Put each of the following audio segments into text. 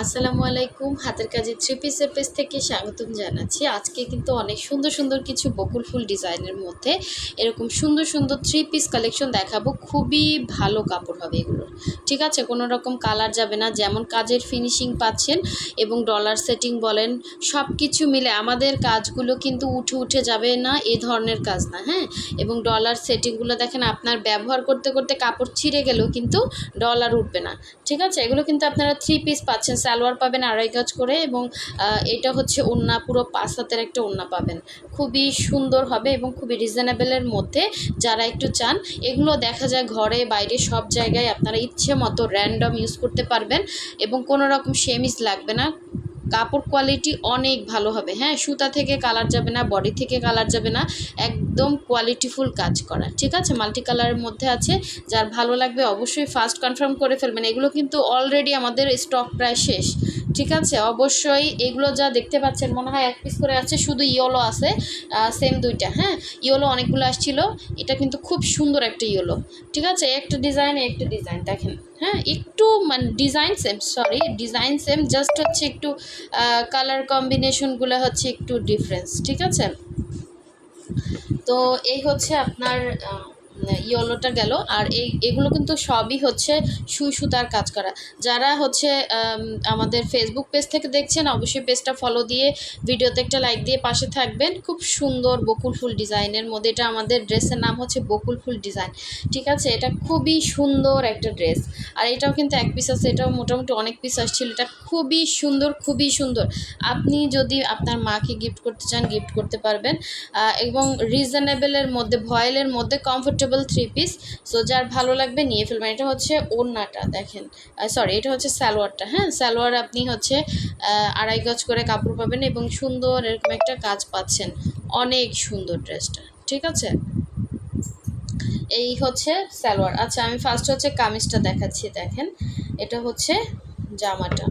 আসসালামু আলাইকুম। হাতের কাজের থ্রি পিসের পেজ থেকে স্বাগতম জানাচ্ছি। আজকে কিন্তু অনেক সুন্দর সুন্দর কিছু বকুল ফুল ডিজাইনের মধ্যে এরকম সুন্দর সুন্দর থ্রি পিস কালেকশন দেখাবো। খুবই ভালো কাপড় হবে এগুলোর, ঠিক আছে? কোনো রকম কালার যাবে না, যেমন কাজের ফিনিশিং পাচ্ছেন এবং ডলার সেটিং বলেন সব কিছু মিলে আমাদের কাজগুলো কিন্তু উঠে উঠে যাবে না, এই ধরনের কাজ না, হ্যাঁ। এবং ডলার সেটিংগুলো দেখেন, আপনার ব্যবহার করতে করতে কাপড় ছিঁড়ে গেলেও কিন্তু ডলার উঠবে না, ঠিক আছে? এগুলো কিন্তু আপনারা থ্রি পিস পাচ্ছেন, সালোয়ার পাবেন আড়াই গজ করে এবং এটা হচ্ছে ওড়না, পুরো 5 হাতের একটা ওড়না পাবেন। খুবই সুন্দর হবে এবং খুবই রিজনেবলের মধ্যে যারা একটু চান, এগুলো দেখা যায় ঘরে বাইরে সব জায়গায় আপনারা ইচ্ছে মতো র্যান্ডম ইউজ করতে পারবেন এবং কোনো রকম সেমিজ লাগবে না। কাপড় কোয়ালিটি অনেক ভালো হবে, হ্যাঁ। সুতা থেকে কালার যাবে না, বডি থেকে কালার যাবে না, একদম কোয়ালিটিফুল কাজ করা, ঠিক আছে? মাল্টি কালারের মধ্যে আছে। যার ভালো লাগবে অবশ্যই ফার্স্ট কনফার্ম করে ফেলবেন। এগুলো কিন্তু অলরেডি আমাদের স্টক প্রায় শেষ, ঠিক আছে? অবশ্যই এগুলো যা দেখতে পাচ্ছেন মনে হয় এক পিস করে আছে, শুধু ইয়েলো আছে সেম দুইটা, হ্যাঁ। ইয়েলো অনেকগুলো আসছিল, এটা কিন্তু খুব সুন্দর একটা ইয়েলো, ঠিক আছে? একটা ডিজাইন দেখেন, হ্যাঁ। একটু মানে ডিজাইন সেম জাস্ট হচ্ছে একটু কালার কম্বিনেশনগুলো হচ্ছে একটু ডিফারেন্স, ঠিক আছে? তো এই হচ্ছে আপনার ইয়েলোটা গেল। আর এগুলো কিন্তু সবই হচ্ছে সুই সুতার কাজ করা। যারা হচ্ছে আমাদের ফেসবুক পেজ থেকে দেখছেন অবশ্যই পেজটা ফলো দিয়ে ভিডিওতে একটা লাইক দিয়ে পাশে থাকবেন। খুব সুন্দর বকুল ফুল ডিজাইনের মধ্যে, এটা আমাদের ড্রেসের নাম হচ্ছে বকুল ফুল ডিজাইন, ঠিক আছে? এটা খুবই সুন্দর একটা ড্রেস। আর এটাও কিন্তু এক পিস আছে, এটাও মোটামুটি অনেক পিস আসছিল। এটা খুবই সুন্দর, খুবই সুন্দর। আপনি যদি আপনার মাকে গিফট করতে চান গিফট করতে পারবেন এবং রিজনেবলের মধ্যে, ভয়েলের মধ্যে কমফোর্টেবল থ্রি পিস। সো যার ভালো লাগবে নিয়ে ফেলবেন। এটা হচ্ছে ওড়নাটা দেখেন, এটা হচ্ছে সালোয়ারটা, হ্যাঁ। সালোয়ার আপনি হচ্ছে আড়াই গজ করে কাপড় পাবেন এবং সুন্দর এরকম একটা কাজ পাচ্ছেন। অনেক সুন্দর ড্রেসটা, ঠিক আছে? এই হচ্ছে সালোয়ার। আচ্ছা, আমি ফার্স্ট হচ্ছে কামিজটা দেখাচ্ছি, দেখেন। এটা হচ্ছে জামাটা।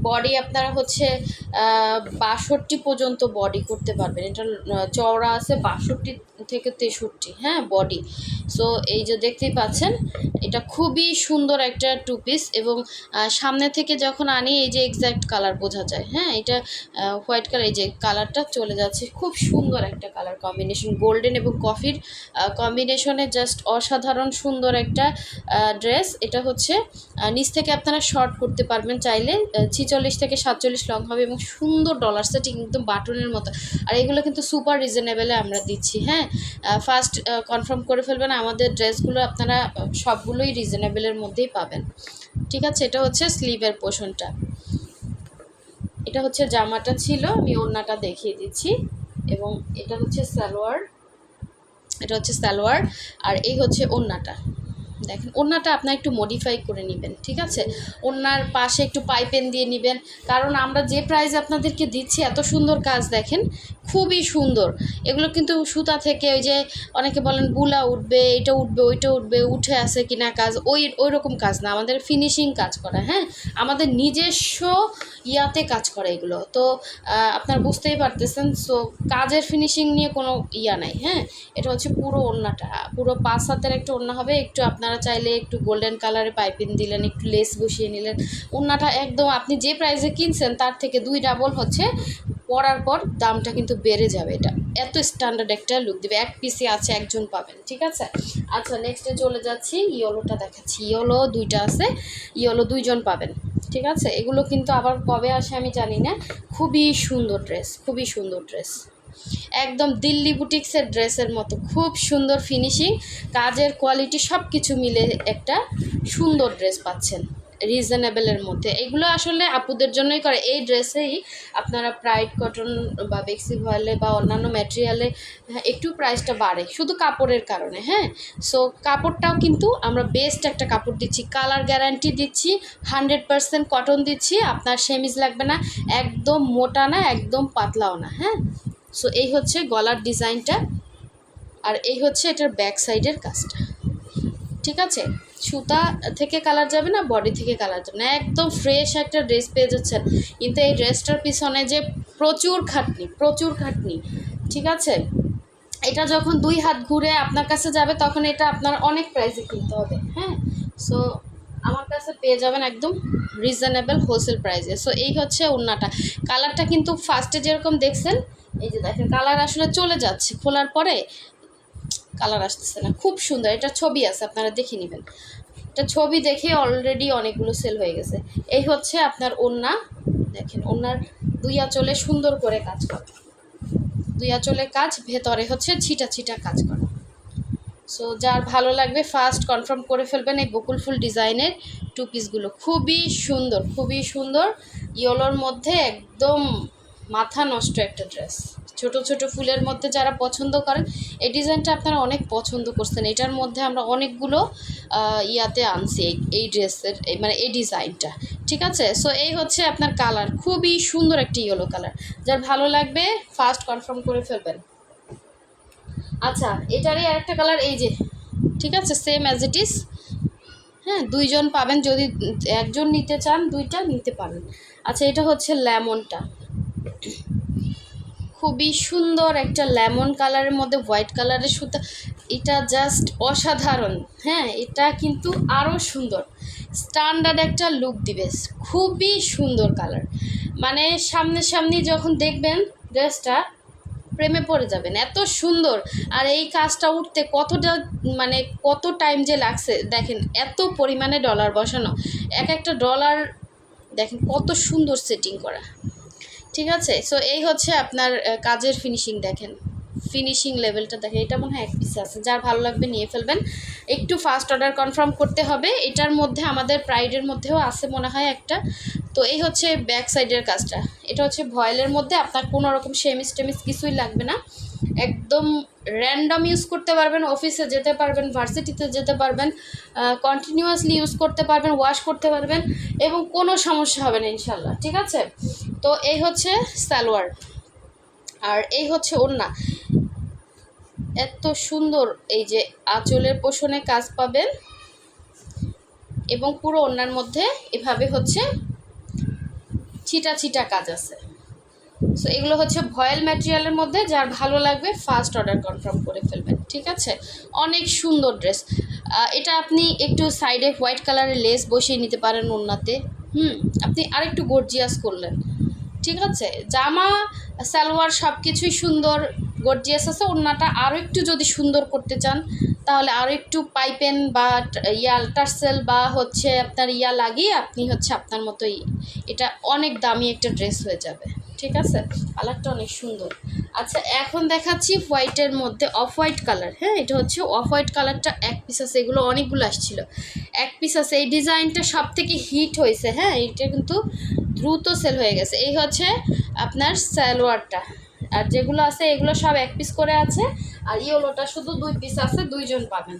বডি আপনারা হচ্ছে 62 পর্যন্ত বডি করতে পারবেন। এটা চওড়া আছে 62 থেকে 63, হ্যাঁ, বডি। সো এই যে দেখতেই পাচ্ছেন, এটা খুবই সুন্দর একটা টু পিস এবং সামনে থেকে যখন আনি এই যে এক্স্যাক্ট কালার বোঝা যায়, হ্যাঁ। এটা হোয়াইট কালার, এই যে কালারটা চলে যাচ্ছে, খুব সুন্দর একটা কালার কম্বিনেশন, গোল্ডেন এবং কফির কম্বিনেশনে জাস্ট অসাধারণ সুন্দর একটা ড্রেস। এটা হচ্ছে নিচ থেকে আপনারা শর্ট করতে পারবেন চাইলে, 46 থেকে 47 লং হবে এবং সুন্দর ডলার সেটিং, একদম বাটনের মতো। আর এগুলো কিন্তু সুপার রিজনেবলে আমরা দিচ্ছি, হ্যাঁ। ফার্স্ট কনফার্ম করে ফেলবেন, আমাদের ড্রেসগুলো আপনারা সবগুলোই রিজনেবলের মধ্যেই পাবেন, ঠিক আছে? এটা হচ্ছে স্লিভের পোর্শনটা, এটা হচ্ছে জামাটা ছিল। আমি ওড়নাটা দেখিয়ে দিচ্ছি এবং এটা হচ্ছে সালোয়ার, আর এই হচ্ছে ওড়নাটা। দেখেন, ওড়নাটা আপনার একটু মডিফাই করে নেবেন, ঠিক আছে? ওড়নার পাশে একটু পাইপেন দিয়ে নেবেন, কারণ আমরা যে প্রাইস আপনাদেরকে দিচ্ছি এত সুন্দর কাজ দেখেন, খুবই সুন্দর। এগুলো কিন্তু সুতা থেকে, ওই যে অনেকে বলেন বুলা উঠবে, এটা উঠবে, ওইটা উঠবে, উঠে আসে কিনা কাজ, ওই রকম কাজ না, আমাদের ফিনিশিং কাজ করা, হ্যাঁ। আমাদের নিজস্ব ইয়াতে কাজ করে এগুলো, তো আপনারা বুঝতেই পারতেছেন। সো কাজের ফিনিশিং নিয়ে কোনো ইয়া নাই, হ্যাঁ। এটা হচ্ছে পুরো ওড়নাটা, পুরো 5 হাতের একটা ওড়না হবে। একটু আপনারা চাইলে একটু গোল্ডেন কালারে পাইপিং দিলেন, একটু লেস বসিয়ে নিলেন। ওড়নাটা একদম আপনি যে প্রাইসে কিনছেন তার থেকে 2 ডাবল হচ্ছে, পরার পর দামটা কিন্তু বেড়ে যাবে। এটা এত স্ট্যান্ডার্ড একটা লুক দেবে। এক পিসে আছে, একজন পাবেন, ঠিক আছে? আচ্ছা, নেক্সটে চলে যাচ্ছি, ইয়েলোটা দেখাচ্ছি। ইয়েলো 2টা আছে, ইয়েলো 2জন পাবেন, ঠিক আছে? এগুলো কিন্তু আবার কবে আসে আমি জানি না। খুবই সুন্দর ড্রেস, খুবই সুন্দর ড্রেস, একদম দিল্লি বুটিক্সের ড্রেসের মতো, খুব সুন্দর ফিনিশিং, কাজের কোয়ালিটি সব কিছু মিলে একটা সুন্দর ড্রেস পাচ্ছেন রিজনেবলের মধ্যে। এগুলো আসলে আপুদের জন্যই করে। এই ড্রেসেই আপনারা প্রাইড কটন বা বেক্সি ভয়েলে বা অন্যান্য ম্যাটেরিয়ালে একটু প্রাইসটা বাড়ে শুধু কাপড়ের কারণে, হ্যাঁ। সো কাপড়টাও কিন্তু আমরা বেস্ট একটা কাপড় দিচ্ছি, কালার গ্যারান্টি দিচ্ছি, 100% কটন দিচ্ছি। আপনার সেমিজ লাগবে না, একদম মোটা না, একদম পাতলাও না, হ্যাঁ। সো এই হচ্ছে গলার ডিজাইনটা, আর এই হচ্ছে এটার ব্যাক সাইডের কাজটা, ঠিক আছে? সুতা থেকে কালার যাবে না, বডি থেকে কালার যাবে না, একদম ফ্রেশ একটা ড্রেস পেয়ে যাচ্ছেন। কিন্তু এই ড্রেসটার পিছনে যে প্রচুর খাটনি, ঠিক আছে? এটা যখন 2 হাত ঘুরে আপনার কাছে যাবে তখন এটা আপনার অনেক প্রাইসে কিনতে হবে, হ্যাঁ। সো আমার কাছে পেয়ে যাবেন একদম রিজনেবল হোলসেল প্রাইসে। সো এই হচ্ছে ওড়নাটা। কালারটা কিন্তু ফার্স্টে যেরকম দেখছেন, এই যে দেখেন কালার আসলে চলে যাচ্ছে, খোলার পরে কালার আসতেছে না। খুব সুন্দর, এটা ছবি আছে, আপনারা দেখে নেবেন। এটা ছবি দেখে অলরেডি অনেকগুলো সেল হয়ে গেছে। এই হচ্ছে আপনার ওড়না। দেখেন ওড়নার দুই আঁচলে সুন্দর করে কাজ করা, দুই আঁচলে কাজ, ভেতরে হচ্ছে ছিটা ছিটা কাজ করা। সো যার ভালো লাগবে ফার্স্ট কনফার্ম করে ফেলবেন এই বকুল ফুল ডিজাইনের টু পিসগুলো। খুবই সুন্দর, খুবই সুন্দর, ইয়েলোর মধ্যে একদম মাথা নষ্ট একটা ড্রেস। ছোট ছোট ফুলের মধ্যে যারা পছন্দ করেন, এই ডিজাইনটা আপনারা অনেক পছন্দ করছেন। এটার মধ্যে আমরা অনেকগুলো ইয়াতে আনছি এই ড্রেসের, মানে এই ডিজাইনটা, ঠিক আছে। সো এই হচ্ছে আপনার কালার, খুবই সুন্দর একটি ইয়েলো কালার। যার ভালো লাগবে ফার্স্ট কনফার্ম করে ফেলবেন। আচ্ছা, এটারই আরেকটা কালার, এই যে, ঠিক আছে, সেম অ্যাজ ইট ইজ। হ্যাঁ, দুইজন পাবেন, যদি একজন নিতে চান দুইটা নিতে পারেন। আচ্ছা, এটা হচ্ছে লেমনটা, খুবই সুন্দর একটা লেমন কালারের মধ্যে হোয়াইট কালারের সুতা। এটা জাস্ট অসাধারণ। হ্যাঁ, এটা কিন্তু আরও সুন্দর, স্ট্যান্ডার্ড একটা লুক দিবে। খুবই সুন্দর কালার, মানে সামনাসামনি যখন দেখবেন ড্রেসটা প্রেমে পড়ে যাবেন, এত সুন্দর। আর এই কাজটা উঠতে কতটা, মানে কত টাইম যে লাগছে দেখেন, এত পরিমাণে ডলার বসানো, এক একটা ডলার দেখেন কত সুন্দর সেটিং করা, ঠিক আছে। সো এই হচ্ছে আপনার কাজের ফিনিশিং, দেখেন ফিনিশিং লেভেলটা দেখেন। এটা মনে হয় এক পিস আছে, যার ভালো লাগবে নিয়ে ফেলবেন। একটু ফাস্ট অর্ডার কনফার্ম করতে হবে। এটার মধ্যে আমাদের প্রাইডের মধ্যেও আছে মনে হয় একটা। তো এই হচ্ছে ব্যাক সাইডের কাজটা। এটা হচ্ছে ভয়েলের মধ্যে, আপনার কোনো রকম সেমিস টেমিস কিছুই লাগবে না, একদম র্যান্ডম ইউজ করতে পারবেন, অফিসে যেতে পারবেন, ভার্সিটিতে যেতে পারবেন, কন্টিনিউয়াসলি ইউজ করতে পারবেন, ওয়াশ করতে পারবেন, এবং কোনো সমস্যা হবে না ইনশাল্লাহ, ঠিক আছে। তো এই হচ্ছে সালোয়ার, আর এই হচ্ছে ওড়না। এত সুন্দর, এই যে আঁচলের পোষণে কাজ পাবেন, এবং পুরো ওড়নার মধ্যে এভাবে হচ্ছে ছিটা ছিটা কাজ আছে। সো এগুলো হচ্ছে ভয়েল ম্যাটেরিয়ালের মধ্যে। যার ভালো লাগবে ফার্স্ট অর্ডার কনফার্ম করে ফেলবেন, ঠিক আছে। অনেক সুন্দর ড্রেস। এটা আপনি একটু সাইডে হোয়াইট কালারের লেস বসিয়ে নিতে পারেন ওড়নাতে। আপনি আরেকটু গর্জিয়াস করলেন, ঠিক আছে। জামা সালোয়ার সব কিছুই সুন্দর গর্জিয়াস আছে। ওড়নাটা আরও একটু যদি সুন্দর করতে চান, তাহলে আরও একটু পাইপেন বা টার্সেল বা হচ্ছে আপনার লাগিয়ে আপনি হচ্ছে আপনার মতোই, এটা অনেক দামি একটা ড্রেস হয়ে যাবে, ঠিক আছে। কালারটা অনেক সুন্দর। আচ্ছা, এখন দেখাচ্ছি হোয়াইটের মধ্যে অফ হোয়াইট কালার। হ্যাঁ, এটা হচ্ছে অফ হোয়াইট কালারটা এক পিস আছে, এগুলো অনেকগুলো আসছিল, এক পিস আছে। এই ডিজাইনটা সব থেকে হিট হয়েছে। হ্যাঁ, এটা কিন্তু দ্রুত সেল হয়ে গেছে। এই হচ্ছে আপনার সালোয়ারটা, আর যেগুলো আছে এগুলো সব এক পিস করে আছে, আর ইয়েলোটা শুধু দুই পিস আছে, দুইজন পাবেন।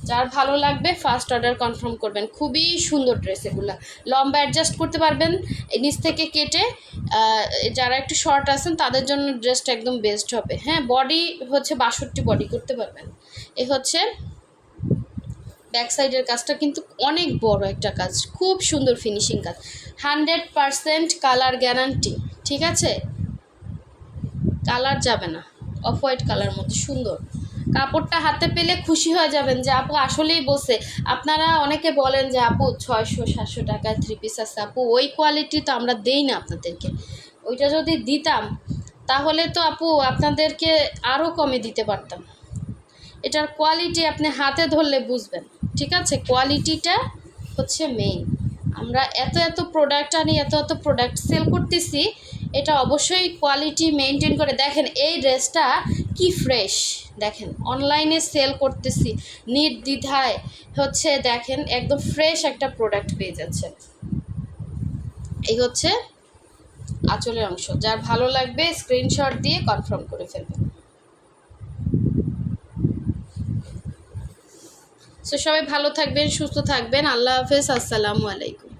যার ভালো লাগবে ফার্স্ট অর্ডার কনফার্ম করবেন। খুবই সুন্দর ড্রেস এগুলো, লম্বা অ্যাডজাস্ট করতে পারবেন নিচ থেকে কেটে। যারা একটু শর্ট আছেন তাদের জন্য ড্রেসটা একদম বেস্ট হবে। হ্যাঁ, বডি হচ্ছে 62 বডি করতে পারবেন। এ হচ্ছে ব্যাক সাইডের কাজটা, কিন্তু অনেক বড় একটা কাজ, খুব সুন্দর ফিনিশিং কাজ, 100% কালার গ্যারান্টি, ঠিক আছে। কালার যাবে না, অফ হোয়াইট কালার মধ্যে সুন্দর। কাপড়টা হাতে পেলে খুশি হয়ে যাবেন যে আপু আসলেই বসে। আপনারা অনেকে বলেন যে আপু 600-700 টাকায় থ্রি পিস আছে, আপু ওই কোয়ালিটি তো আমরা দেই না আপনাদেরকে। ওইটা যদি দিতাম তাহলে তো আপু আপনাদেরকে আরও কমে দিতে পারতাম। এটার কোয়ালিটি আপনি হাতে ধরলে বুঝবেন, ঠিক আছে। কোয়ালিটিটা হচ্ছে মেইন। আমরা এত এত প্রোডাক্ট আনি, এত এত প্রোডাক্ট সেল করতেছি, এটা অবশ্যই কোয়ালিটি মেনটেন করে। দেখেন এই ড্রেসটা কি ফ্রেশ, দেখেন অনলাইনে সেল করতেছি নির্দ্বিধায় হচ্ছে, দেখেন একদম ফ্রেশ একটা প্রোডাক্ট পেয়ে যাচ্ছে। এই হচ্ছে আঁচলের অংশ। যার ভালো লাগবে স্ক্রিনশট দিয়ে কনফার্ম করে ফেলবেন। সো সবাই ভালো থাকবেন, সুস্থ থাকবেন। আল্লাহ হাফেজ, আসসালামু আলাইকুম।